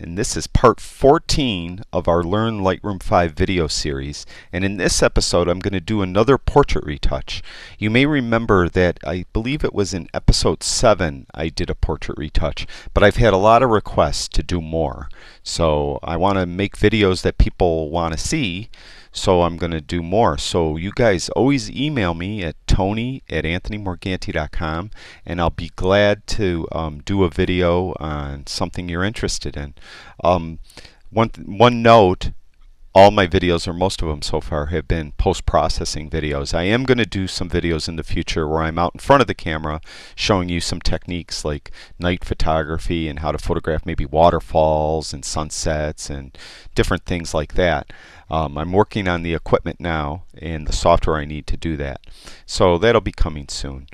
and this is part 14 of our Learn Lightroom 5 video series. And in this episode I'm going to do another portrait retouch. You may remember that I believe it was in episode 7 I did a portrait retouch, but I've had a lot of requests to do more. So I want to make videos that people want to see, so I'm going to do more. So you guys always email me at tony@anthonymorganti.com, and I'll be glad to do a video on something you're interested in. One note, all my videos, or most of them so far, have been post-processing videos. I am going to do some videos in the future where I'm out in front of the camera showing you some techniques like night photography and how to photograph maybe waterfalls and sunsets and different things like that. I'm working on the equipment now and the software I need to do that. So that'll be coming soon.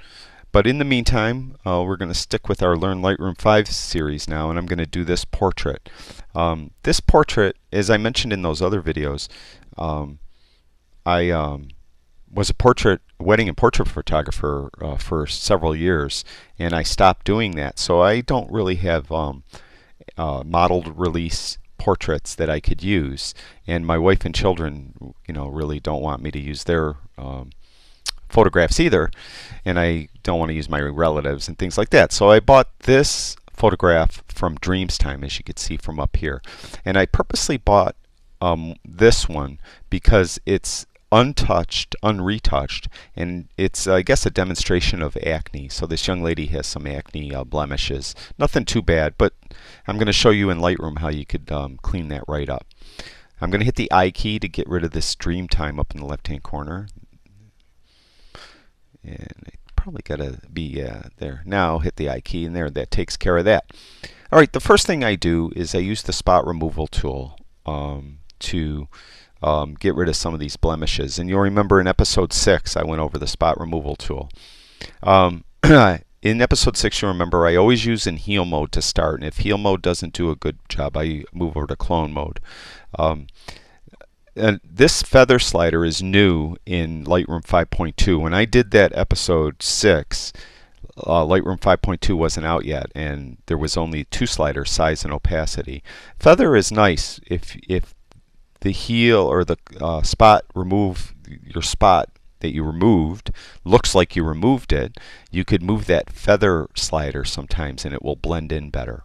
But in the meantime, we're going to stick with our Learn Lightroom 5 series now, and I'm going to do this portrait. This portrait, as I mentioned in those other videos, I was a wedding and portrait photographer for several years, and I stopped doing that. So I don't really have modeled release portraits that I could use, and my wife and children, really don't want me to use their photographs either, and I don't want to use my relatives and things like that. So I bought this photograph from Dreams Time, as you can see from up here, and I purposely bought this one because it's untouched, unretouched, and it's, I guess, a demonstration of acne. So this young lady has some acne blemishes. Nothing too bad, but I'm going to show you in Lightroom how you could clean that right up. I'm going to hit the I key to get rid of this Dream Time up in the left hand corner. And I probably got to be there. Now hit the I key, and there, that takes care of that. Alright, the first thing I do is I use the spot removal tool to get rid of some of these blemishes. And you'll remember in episode 6 I went over the spot removal tool. In episode 6, you'll remember I always use in heal mode to start, and if heal mode doesn't do a good job, I move over to clone mode. And this feather slider is new in Lightroom 5.2. When I did that episode 6, Lightroom 5.2 wasn't out yet, and there was only 2 sliders, size and opacity. Feather is nice if the heal or the your spot that you removed looks like you removed it. You could move that feather slider sometimes, and it will blend in better.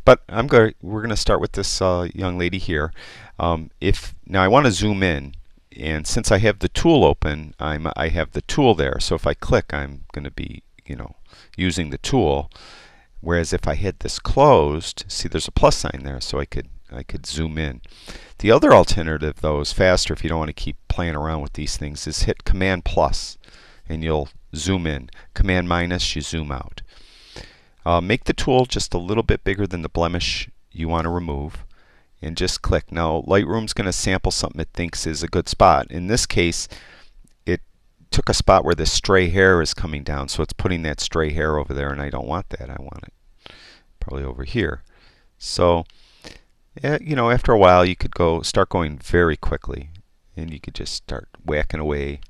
But we're going to start with this young lady here. Now I want to zoom in, and since I have the tool open, I have the tool there. So if I click, I'm going to be, using the tool. Whereas if I had this closed, see, there's a plus sign there, so I could zoom in. The other alternative, though, is faster if you don't want to keep playing around with these things, is hit Command plus, and you'll zoom in. Command minus, you zoom out. Make the tool just a little bit bigger than the blemish you want to remove, and just click. Now Lightroom's going to sample something it thinks is a good spot. In this case, it took a spot where the stray hair is coming down, so it's putting that stray hair over there, and I don't want that. I want it probably over here. So after a while you could start going very quickly, and you could just start whacking away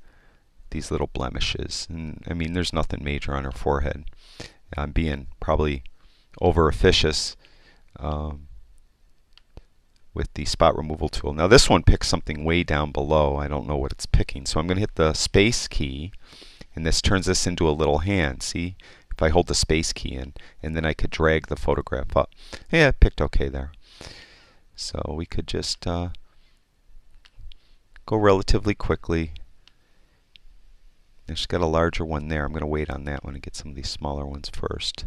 these little blemishes. And I mean, there's nothing major on her forehead. I'm being probably over officious with the spot removal tool. Now this one picks something way down below. I don't know what it's picking, so I'm going to hit the space key, and this turns this into a little hand. See, if I hold the space key in, and then I could drag the photograph up. Yeah, it picked okay there. So we could just go relatively quickly. There's got a larger one there. I'm going to wait on that one and get some of these smaller ones first.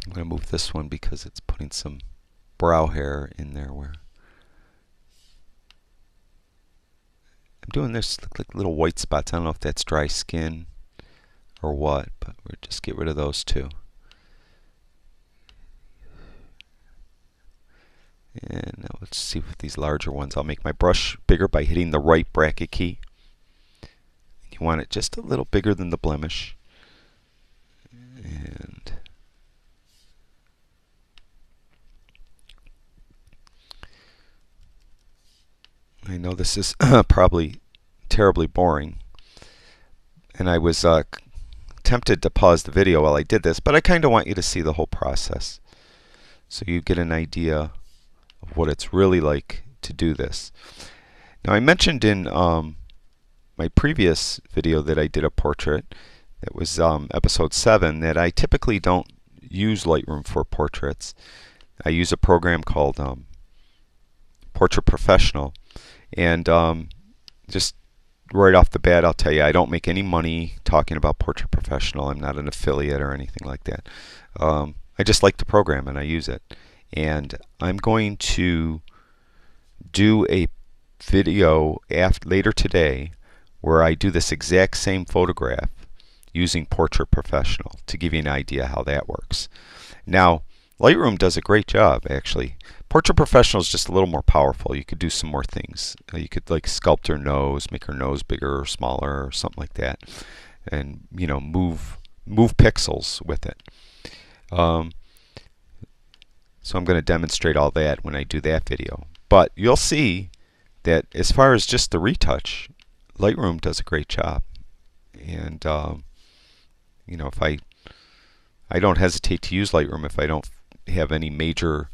I'm going to move this one because it's putting some brow hair in there where I'm doing this, look like little white spots. I don't know if that's dry skin or what, but we'll just get rid of those too. And now let's see with these larger ones. I'll make my brush bigger by hitting the right bracket key. You want it just a little bigger than the blemish. And I know this is probably terribly boring, and I was tempted to pause the video while I did this, but I kind of want you to see the whole process so you get an idea of what it's really like to do this. Now, I mentioned in my previous video that I did a portrait. It was episode 7, that I typically don't use Lightroom for portraits. I use a program called Portrait Professional, and just right off the bat I'll tell you, I don't make any money talking about Portrait Professional. I'm not an affiliate or anything like that. I just like the program and I use it. And I'm going to do a video later today where I do this exact same photograph using Portrait Professional to give you an idea how that works. Now, Lightroom does a great job, actually. Portrait Professional is just a little more powerful. You could do some more things. You could like sculpt her nose, make her nose bigger or smaller or something like that, and move pixels with it. So I'm going to demonstrate all that when I do that video. But you'll see that as far as just the retouch, Lightroom does a great job. And if I don't hesitate to use Lightroom if I don't have any major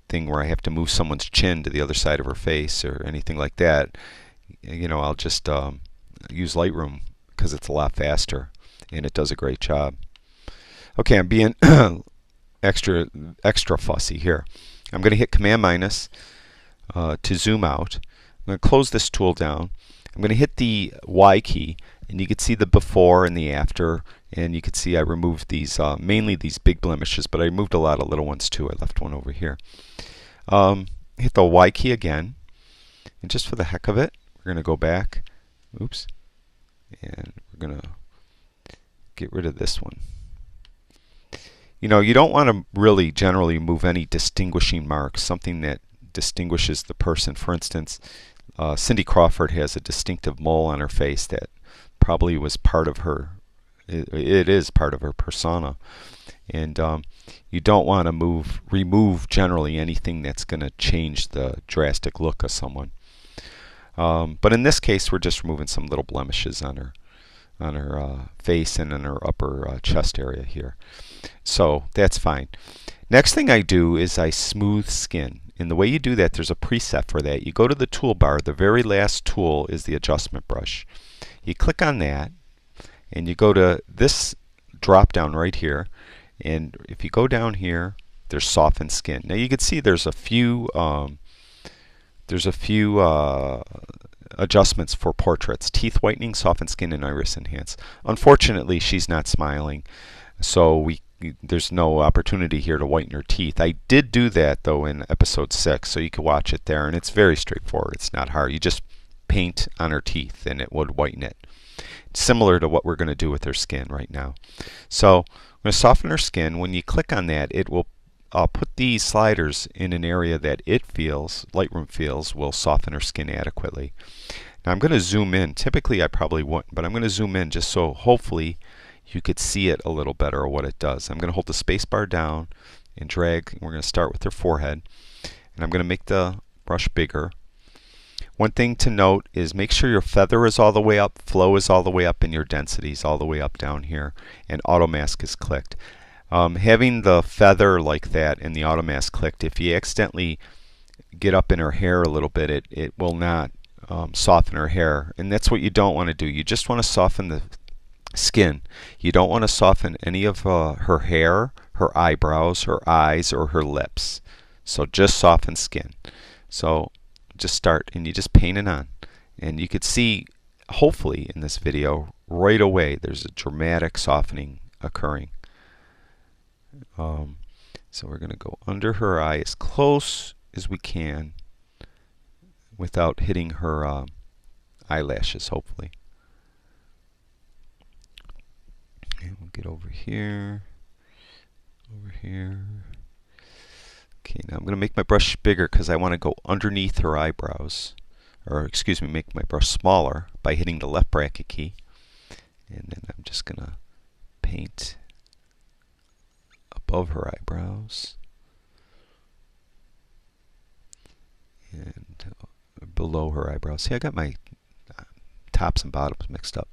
thing where I have to move someone's chin to the other side of her face or anything like that. I'll just use Lightroom because it's a lot faster and it does a great job. Okay, I'm being extra fussy here. I'm going to hit Command minus to zoom out. I'm going to close this tool down. I'm going to hit the Y key, and you can see the before and the after, and you can see I removed these, mainly these big blemishes, but I removed a lot of little ones too. I left one over here. Hit the Y key again, and just for the heck of it, we're going to go back. Oops. And we're going to get rid of this one. You don't want to really generally remove any distinguishing marks, something that distinguishes the person. For instance, Cindy Crawford has a distinctive mole on her face that probably was part of her, it is part of her persona. And you don't want to remove generally anything that's going to change the drastic look of someone. But in this case, we're just removing some little blemishes on her face and in her upper chest area here. So that's fine. Next thing I do is I smooth skin. And the way you do that, there's a preset for that. You go to the toolbar. The very last tool is the adjustment brush. You click on that, and you go to this drop down right here. And if you go down here, there's soften skin. Now you can see there's a few adjustments for portraits: teeth whitening, soften skin, and iris enhance. Unfortunately, she's not smiling, so there's no opportunity here to whiten her teeth. I did do that though in episode 6, so you can watch it there, and it's very straightforward. It's not hard. You just paint on her teeth and it would whiten it. Similar to what we're going to do with her skin right now. So I'm going to soften her skin. When you click on that, it will put these sliders in an area that Lightroom feels will soften her skin adequately. Now I'm going to zoom in. Typically I probably wouldn't, but I'm going to zoom in just so hopefully you could see it a little better, what it does. I'm going to hold the space bar down and drag. We're going to start with her forehead, and I'm going to make the brush bigger. One thing to note is make sure your feather is all the way up, flow is all the way up, and your density is all the way up down here, and auto mask is clicked. Having the feather like that and the auto mask clicked, if you accidentally get up in her hair a little bit, it will not soften her hair, and that's what you don't want to do. You just want to soften the skin. You don't want to soften any of her hair, her eyebrows, her eyes, or her lips. So just soften skin. So just start and you just paint it on. And you could see, hopefully in this video, right away there's a dramatic softening occurring. So we're going to go under her eye as close as we can without hitting her eyelashes, hopefully. And we'll get over here, over here. Okay, now I'm going to make my brush bigger because I want to go underneath her eyebrows, or excuse me, make my brush smaller by hitting the left bracket key. And then I'm just going to paint above her eyebrows and below her eyebrows. See, I got my tops and bottoms mixed up.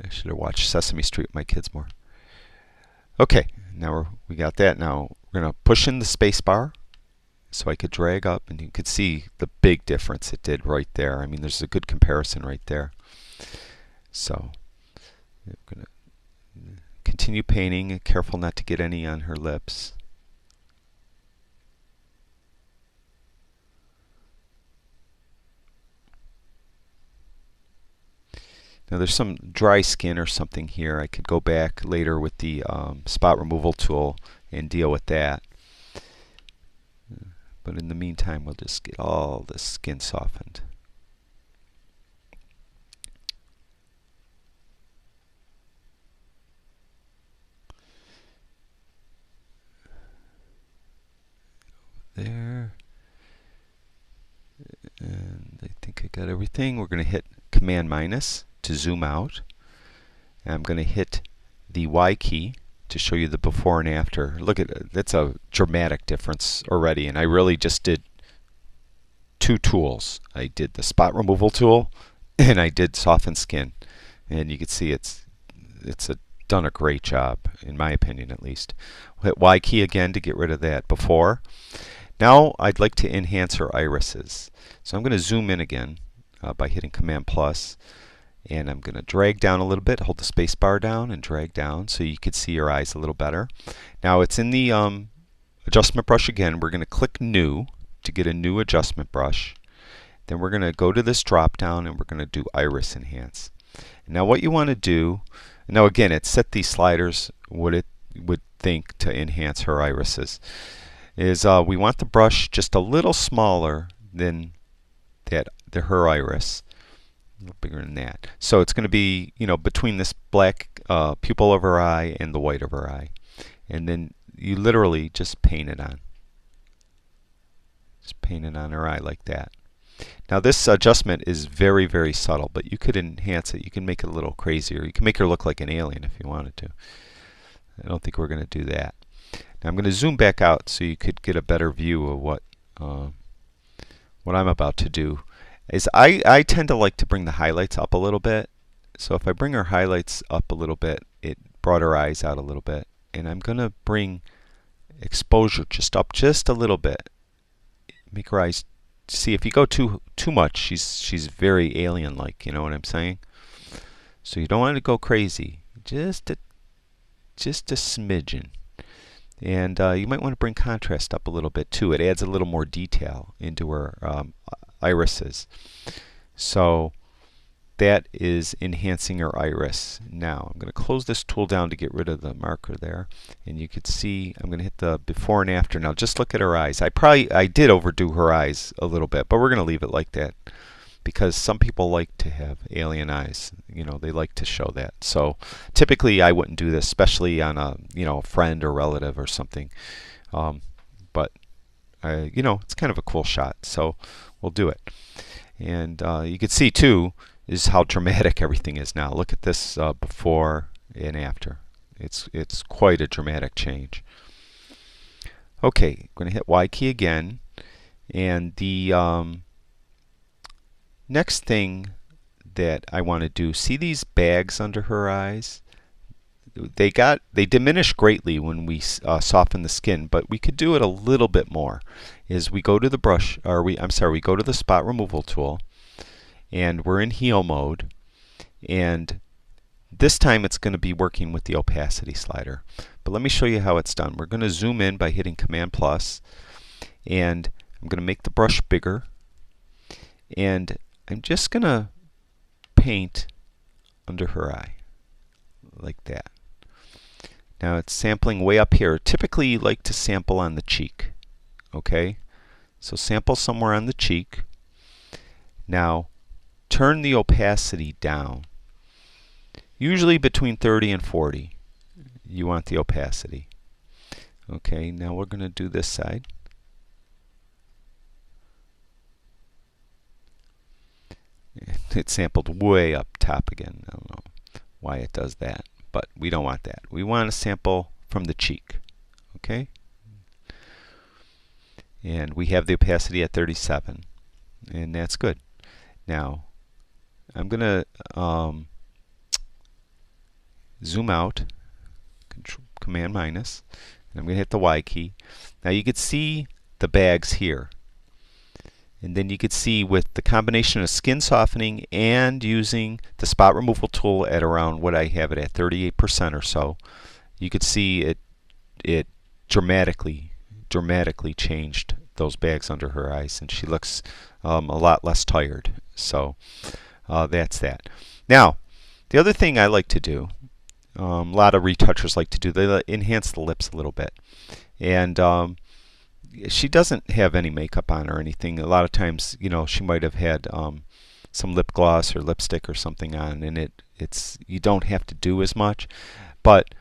I should have watched Sesame Street with my kids more. Okay, now we got that. Now we're going to push in the space bar so I could drag up, and you could see the big difference it did right there. I mean, there's a good comparison right there. So we're going to continue painting, careful not to get any on her lips. Now there's some dry skin or something here. I could go back later with the spot removal tool and deal with that. But in the meantime, we'll just get all the skin softened. There. And I think I got everything. We're going to hit Command minus to zoom out. And I'm going to hit the Y key to show you the before and after. Look at that's a dramatic difference already, and I really just did two tools. I did the spot removal tool and I did soften skin, and you can see it's done a great job, in my opinion at least. We'll hit Y key again to get rid of that before. Now I'd like to enhance her irises, so I'm going to zoom in again by hitting Command plus. And I'm going to drag down a little bit, hold the space bar down and drag down so you could see your eyes a little better. Now it's in the adjustment brush again. We're going to click New to get a new adjustment brush. Then we're going to go to this drop down and we're going to do Iris Enhance. And now what you want to do, now again it set these sliders what it would think to enhance her irises, is we want the brush just a little smaller than her iris. A little bigger than that. So it's going to be, between this black pupil of her eye and the white of her eye. And then you literally just paint it on. Just paint it on her eye like that. Now this adjustment is very, very subtle, but you could enhance it. You can make it a little crazier. You can make her look like an alien if you wanted to. I don't think we're going to do that. Now I'm going to zoom back out so you could get a better view of what I'm about to do. I tend to like to bring the highlights up a little bit. So if I bring her highlights up a little bit, it brought her eyes out a little bit. And I'm going to bring exposure just up just a little bit. Make her eyes, see, if you go too much, she's very alien-like, you know what I'm saying? So you don't want to go crazy. Just a smidgen. And you might want to bring contrast up a little bit too. It adds a little more detail into her irises. So that is enhancing her iris. Now I'm going to close this tool down to get rid of the marker there, and you could see I'm going to hit the before and after. Now just look at her eyes. I did overdo her eyes a little bit, but we're going to leave it like that because some people like to have alien eyes. They like to show that. So typically I wouldn't do this, especially on a friend or relative or something. But it's kind of a cool shot, so we'll do it. And you can see too is how dramatic everything is now. Look at this before and after. It's quite a dramatic change. Okay, I'm going to hit Y key again, and the next thing that I want to do, see these bags under her eyes? They diminish greatly when we soften the skin, but we could do it a little bit more. Is we go to the brush, or we go to the spot removal tool, and we're in heal mode, and this time it's going to be working with the opacity slider. But let me show you how it's done. We're going to zoom in by hitting Command plus, and I'm going to make the brush bigger, and I'm just going to paint under her eye like that. Now it's sampling way up here. Typically you like to sample on the cheek. Okay, so sample somewhere on the cheek. Now turn the opacity down. Usually between 30 and 40 you want the opacity. Okay, now we're going to do this side. It sampled way up top again. I don't know why it does that, but we don't want that. We want to sample from the cheek. Okay? And we have the opacity at 37, and that's good. Now I'm going to zoom out, Command minus, and I'm going to hit the Y key. Now you can see the bags here. And then you can see with the combination of skin softening and using the spot removal tool at around what I have it at 38% or so, you could see it dramatically changed those bags under her eyes, and she looks a lot less tired. So that's that. Now, the other thing I like to do, a lot of retouchers like to do, they enhance the lips a little bit. And she doesn't have any makeup on or anything. A lot of times, you know, she might have had some lip gloss or lipstick or something on, and it's you don't have to do as much. But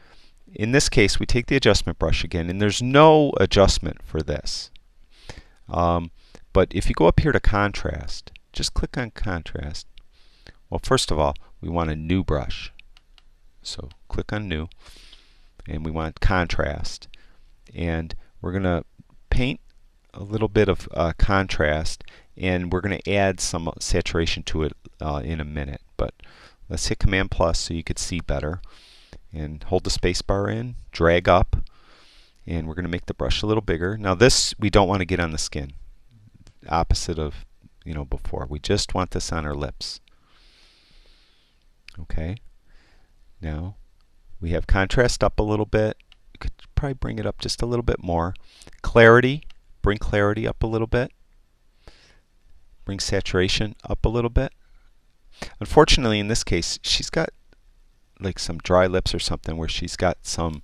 in this case, we take the adjustment brush again, and there's no adjustment for this. But if you go up here to contrast, just click on contrast. Well, first of all, we want a new brush. So click on new, and we want contrast. And we're going to paint a little bit of contrast, and we're going to add some saturation to it in a minute. But let's hit Command plus so you could see better, and hold the space bar in, drag up, and we're going to make the brush a little bigger. Now this we don't want to get on the skin, opposite of before. We just want this on our lips. Okay, now we have contrast up a little bit. You could probably bring it up just a little bit more. Clarity, bring clarity up a little bit. Bring saturation up a little bit. Unfortunately, in this case, she's got like some dry lips or something, where she's got some,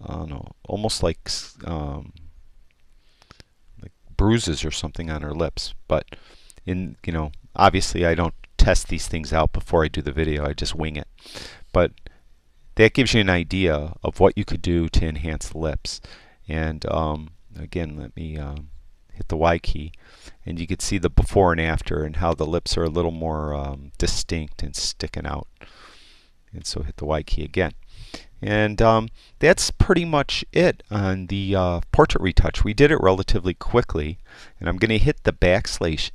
I don't know, almost like bruises or something on her lips. But obviously I don't test these things out before I do the video. I just wing it. But that gives you an idea of what you could do to enhance the lips. And again, let me hit the Y key, and you can see the before and after, and how the lips are a little more distinct and sticking out. And so hit the Y key again. And that's pretty much it on the portrait retouch. We did it relatively quickly, and I'm going to hit the backslash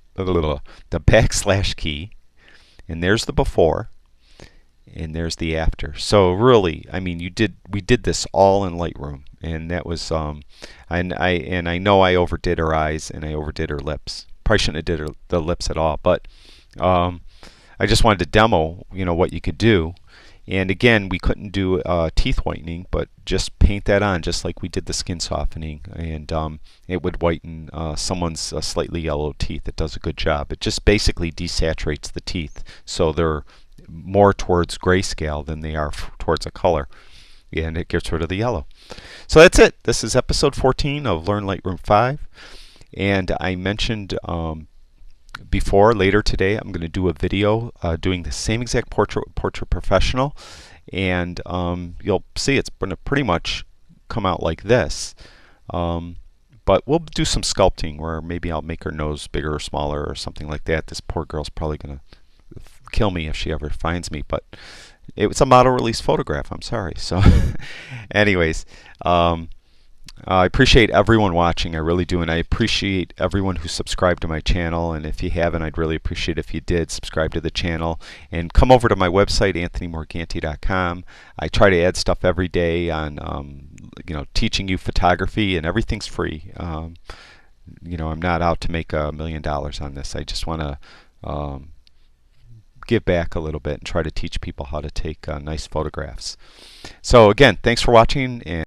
key, and there's the before, and there's the after. So really, I mean, we did this all in Lightroom, and that was and I know I overdid her eyes and I overdid her lips. Probably shouldn't have did the lips at all, but I just wanted to demo what you could do. And again, we couldn't do teeth whitening, but just paint that on just like we did the skin softening, and it would whiten someone's slightly yellow teeth. It does a good job. It just basically desaturates the teeth, so they're more towards grayscale than they are towards a color, and it gets rid of the yellow. So that's it. This is episode 14 of Learn Lightroom 5, and I mentioned before, later today, I'm going to do a video doing the same exact Portrait Professional, and you'll see it's going to pretty much come out like this. But we'll do some sculpting, where maybe I'll make her nose bigger or smaller or something like that. This poor girl's probably going to kill me if she ever finds me, but it was a model release photograph. I'm sorry. So anyways, I appreciate everyone watching. I really do, and I appreciate everyone who subscribed to my channel. And if you haven't, I'd really appreciate if you did subscribe to the channel and come over to my website, anthonymorganti.com. I try to add stuff every day on teaching you photography, and everything's free. I'm not out to make $1 million on this. I just want to give back a little bit and try to teach people how to take nice photographs. So again, thanks for watching. And